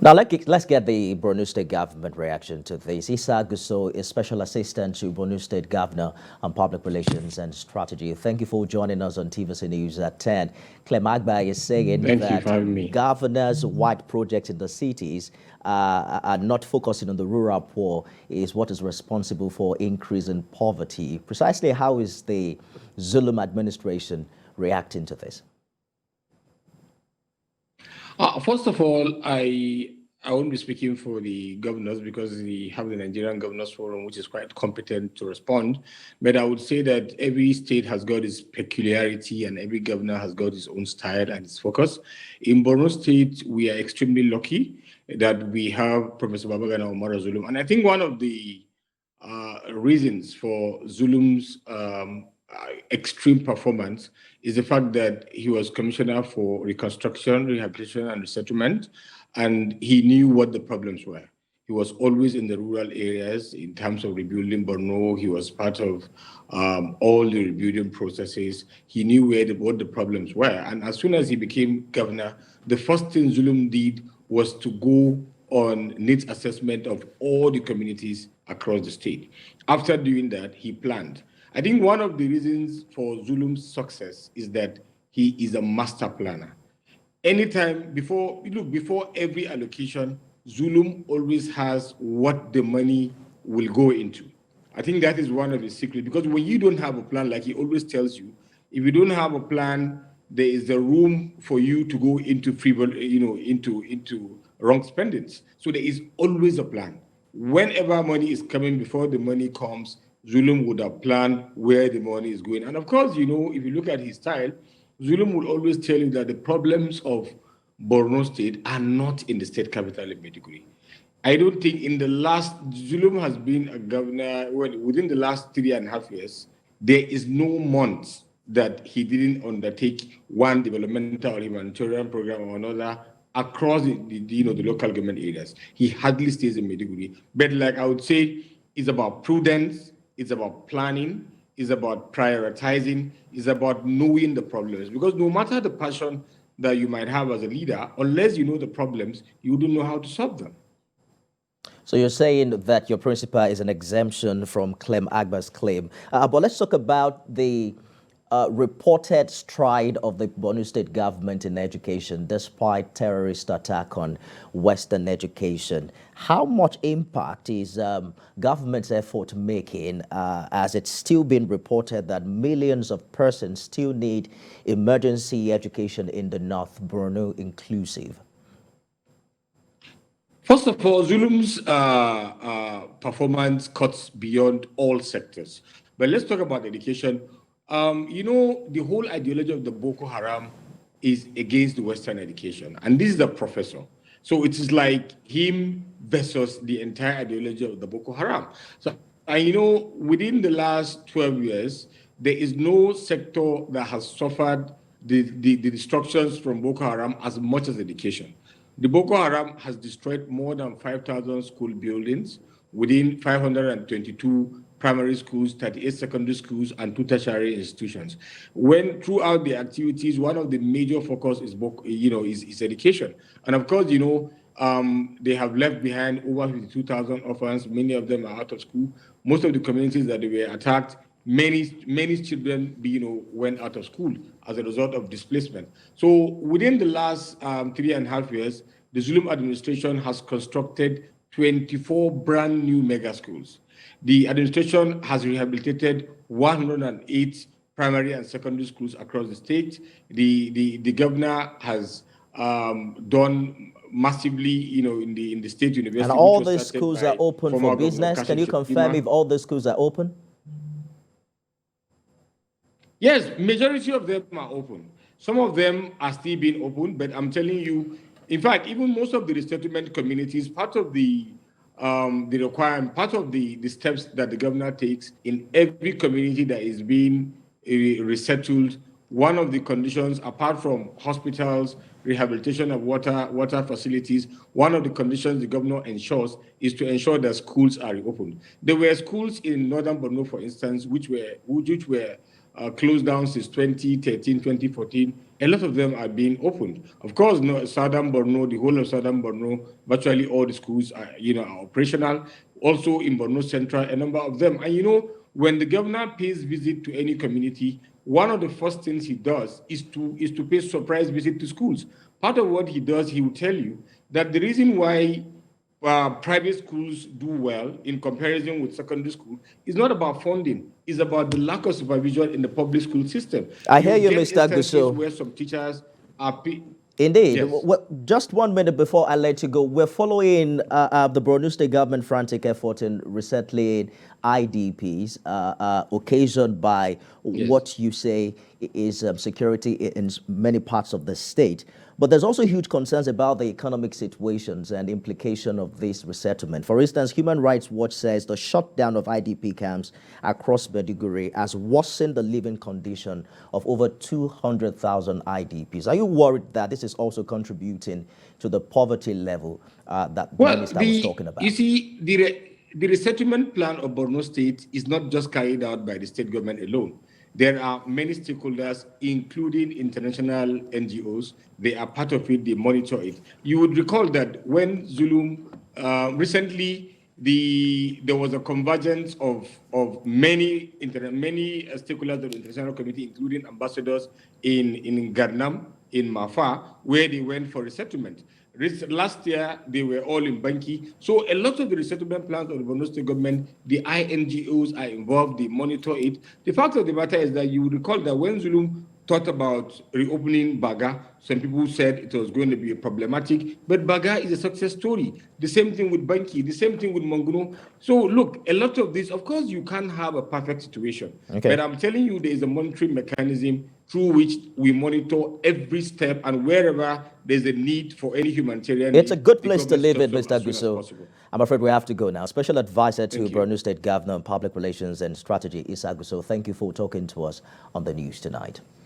Now, let's get the Borno State government reaction to this. Gusau is Special Assistant to Borno State Governor on Public Relations and Strategy. Thank you for joining us on TVC News at 10. Clem Agba is saying Thank you for that having me. governors' wide projects in the cities are not focusing on the rural poor is what is responsible for increasing poverty. Precisely how is the Zulum administration reacting to this? First of all, I won't be speaking for the governors because we have the Nigerian Governors Forum, which is quite competent to respond. But I would say that every state has got its peculiarity and every governor has got his own style and its focus. In Borno State, we are extremely lucky that we have Professor Babagana Omar Zulum. And I think one of the reasons for Zulum's extreme performance is the fact that he was commissioner for reconstruction, rehabilitation, and resettlement, and he knew what the problems were. He was always in the rural areas in terms of rebuilding Borno. He was part of all the rebuilding processes. He knew what the problems were. And as soon as he became governor, the first thing Zulum did was to go on needs assessment of all the communities across the state. After doing that, he planned. I think one of the reasons for Zulum's success is that he is a master planner. Anytime before every allocation, Zulum always has what the money will go into. I think that is one of the secrets, because when you don't have a plan, like he always tells you, if you don't have a plan, there is a room for you to go into into wrong spendings. So there is always a plan. Whenever money is coming, before the money comes, Zulum would have planned where the money is going. And of course, if you look at his style, Zulum will always tell you that the problems of Borno State are not in the state capital in Maiduguri. I don't think Zulum has been a governor, within the last 3.5 years, there is no month that he didn't undertake one developmental or humanitarian program or another across the local government areas. He hardly stays in Maiduguri. But like I would say, it's about prudence, it's about planning, it's about prioritizing, it's about knowing the problems. Because no matter the passion that you might have as a leader, unless you know the problems, you don't know how to solve them. So you're saying that your principal is an exemption from Clem Agba's claim. But let's talk about the reported stride of the Borno State government in education despite terrorist attack on Western education. How much impact is government's effort making as it's still been reported that millions of persons still need emergency education in the North, Borno inclusive? First of all, Zulum's performance cuts beyond all sectors. But let's talk about education. The whole ideology of the Boko Haram is against the Western education. And this is a professor. So it is like him versus the entire ideology of the Boko Haram. So, within the last 12 years, there is no sector that has suffered the destructions from Boko Haram as much as education. The Boko Haram has destroyed more than 5,000 school buildings within 522 primary schools, 38 secondary schools, and 2 tertiary institutions. When throughout the activities, one of the major focus is education. And of course, they have left behind over 52,000 orphans. Many of them are out of school. Most of the communities that they were attacked, many children, went out of school as a result of displacement. So within the last 3.5 years, the Zulum administration has constructed 24 brand new mega schools. The administration has rehabilitated 108 primary and secondary schools across the state. The governor has done massively, in the state university. And all these schools are open for business. Can you confirm if all the schools are open? Yes, majority of them are open. Some of them are still being open, but I'm telling you, in fact, even most of the resettlement communities, part of the requirement, part of the steps that the governor takes in every community that is being resettled, one of the conditions, apart from hospitals, rehabilitation of water facilities, one of the conditions the governor ensures is to ensure that schools are reopened. There were schools in northern Borno, for instance, which were closed down since 2013, 2014. A lot of them are being opened. Of course, no, Southern Borno, the whole of Southern Borno, virtually all the schools are, are operational. Also in Borno Central, a number of them. And when the governor pays visit to any community, one of the first things he does is to pay surprise visit to schools. Part of what he does, he will tell you that the reason why private schools do well in comparison with secondary school is not about funding. It's about the lack of supervision in the public school system. I hear you, Mr. Gusau. Where some teachers are Indeed. Yes. Well, just 1 minute before I let you go, we're following the Borno State government frantic effort in resettling IDPs, occasioned by what you say is security in many parts of the state. But there's also huge concerns about the economic situations and implication of this resettlement. For instance, Human Rights Watch says the shutdown of IDP camps across Maiduguri has worsened the living condition of over 200,000 IDPs. Are you worried that this is also contributing to the poverty level that the minister was talking about? You see, the resettlement plan of Borno State is not just carried out by the state government alone. There are many stakeholders, including international NGOs. They are part of it. They monitor it. You would recall that when Zulum recently, there was a convergence of many stakeholders of the international community, including ambassadors in Garnam, in Mafa, where they went for resettlement. Last year, they were all in Banki. So a lot of the resettlement plans of the Borno State government, the INGOs are involved, they monitor it. The fact of the matter is that you recall that when Zulum thought about reopening Baga, some people said it was going to be problematic, but Baga is a success story. The same thing with Banki, the same thing with Monguno. So look, a lot of this, of course, you can't have a perfect situation. Okay. But I'm telling you, there is a monitoring mechanism through which we monitor every step, and wherever there's a need for any humanitarian It's a good place to live it, Mr. Gusau. I'm afraid we have to go now. Special Advisor to Borno State Governor on Public Relations and Strategy, Issa Gusau. Thank you for talking to us on the news tonight.